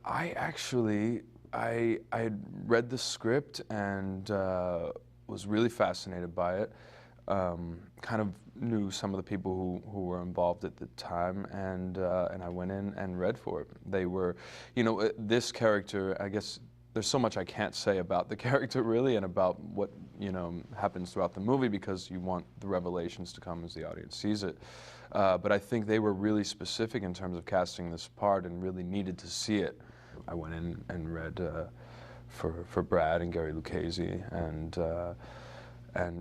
I actually, I had read the script and was really fascinated by it. Kind of knew some of the people who were involved at the time, and I went in and read for it. They were, this character, I guess there's so much I can't say about the character really and about what, happens throughout the movie because you want the revelations to come as the audience sees it. But I think they were really specific in terms of casting this part and really needed to see it. I went in and read for Brad and Gary Lucchese, and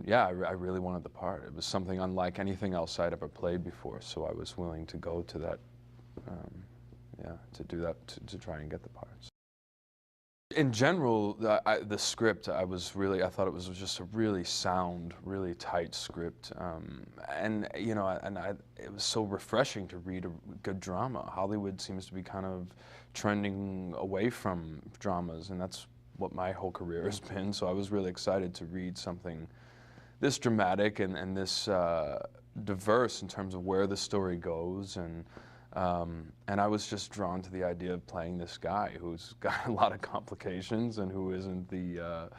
yeah, I really wanted the part. It was something unlike anything else I'd ever played before, so I was willing to go to that, to do that, to try and get the parts. In general, the script, I thought it was just a really sound, really tight script, and it was so refreshing to read a good drama. Hollywood seems to be kind of trending away from dramas, and that's what my whole career has been. So I was really excited to read something this dramatic and this diverse in terms of where the story goes, and I was just drawn to the idea of playing this guy who's got a lot of complications and who isn't the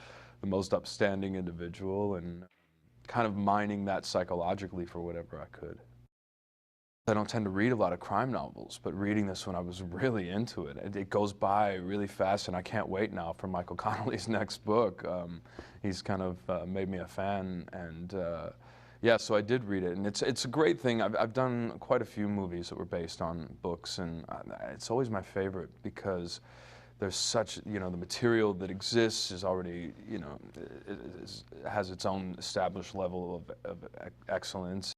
most upstanding individual, and kind of mining that psychologically for whatever I could. I don't tend to read a lot of crime novels, but reading this one, I was really into it. It goes by really fast, and I can't wait now for Michael Connelly's next book. He's kind of made me a fan, and yeah, so I did read it, and it's a great thing. I've done quite a few movies that were based on books, and it's always my favorite because there's such, the material that exists is already, has its own established level of excellence.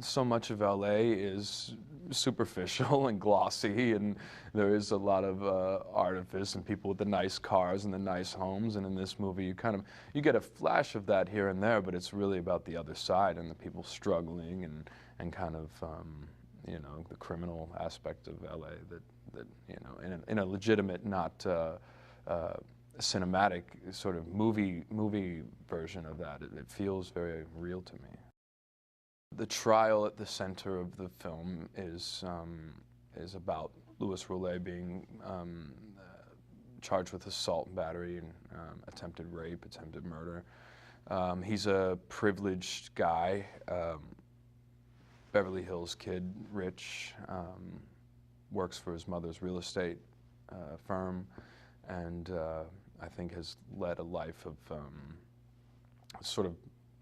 So much of LA is superficial and glossy, and there is a lot of artifice and people with the nice cars and the nice homes, and in this movie you get a flash of that here and there, but it's really about the other side and the people struggling and kind of the criminal aspect of LA that in a legitimate, not cinematic sort of movie version of that, it feels very real to me. The trial at the center of the film is about Louis Roulet being charged with assault and battery and attempted rape, attempted murder. He's a privileged guy, Beverly Hills kid, rich, works for his mother's real estate firm, and I think has led a life of sort of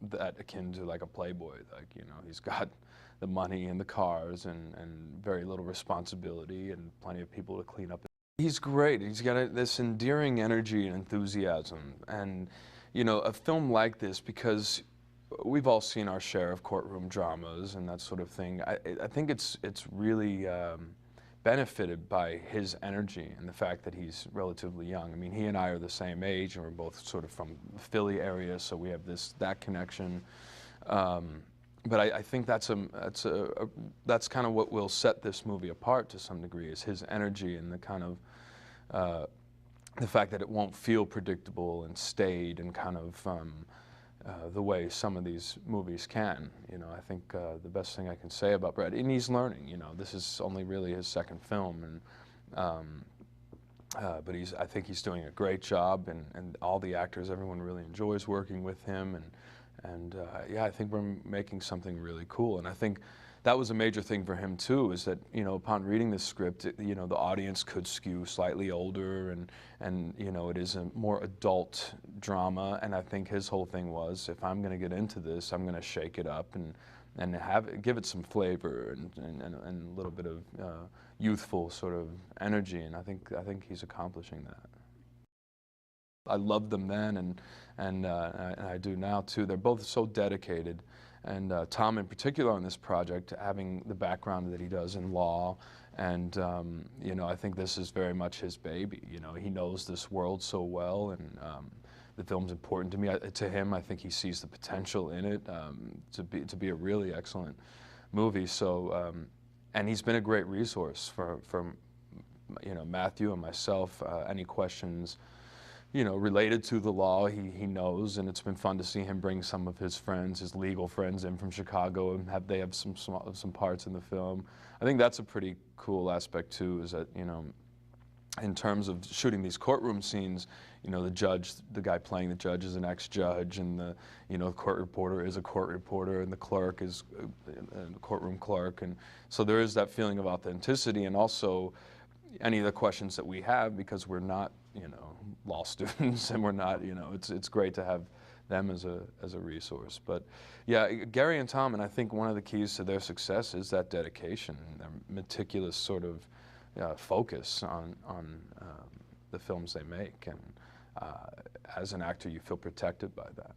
that akin to like a playboy. Like, he's got the money and the cars and very little responsibility and plenty of people to clean up. He's great. He's got this endearing energy and enthusiasm, and a film like this, because we've all seen our share of courtroom dramas and that sort of thing. I think it's really benefited by his energy and the fact that he's relatively young. I mean, he and I are the same age, and we're both sort of from the Philly area, so we have that connection. But I think that's kind of what will set this movie apart to some degree, is his energy and the kind of the fact that it won't feel predictable and staid and kind of the way some of these movies can. I think the best thing I can say about Brad, and he's learning, this is only really his second film, and but I think he's doing a great job, and all the actors, everyone really enjoys working with him, and yeah, I think we're making something really cool, and I think that was a major thing for him too, is that, upon reading this script, the audience could skew slightly older, and it is a more adult drama, and I think his whole thing was, if I'm going to get into this, I'm going to shake it up and give it some flavor and a little bit of youthful sort of energy, and I think he's accomplishing that. I loved them then, and I do now too. They're both so dedicated. And Tom in particular on this project, having the background that he does in law, and I think this is very much his baby. He knows this world so well, and the film's important to me. To him, I think he sees the potential in it to be a really excellent movie. So, and he's been a great resource for Matthew and myself. Any questions related to the law, he knows, and it's been fun to see him bring some of his friends, his legal friends, in from Chicago, and they have some parts in the film. I think that's a pretty cool aspect too, is that in terms of shooting these courtroom scenes, you know, the judge, the guy playing the judge is an ex-judge, and the, you know, the court reporter is a court reporter, and the clerk is a courtroom clerk, and so there is that feeling of authenticity, and also any of the questions that we have, because we're not, you know, law students, and we're not, you know, it's great to have them as a resource. But yeah, Gary and Tom, and I think one of the keys to their success is that dedication, their meticulous sort of focus on the films they make, and as an actor, you feel protected by that.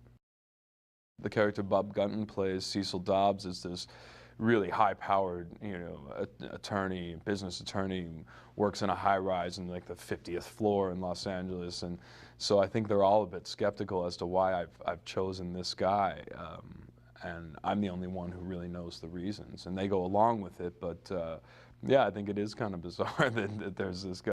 The character Bob Gunton plays Cecil Dobbs is this really high-powered, you know, attorney, business attorney, who works in a high-rise in like the 50th floor in Los Angeles, and so I think they're all a bit skeptical as to why I've chosen this guy, and I'm the only one who really knows the reasons, and they go along with it, but yeah, I think it is kind of bizarre that there's this guy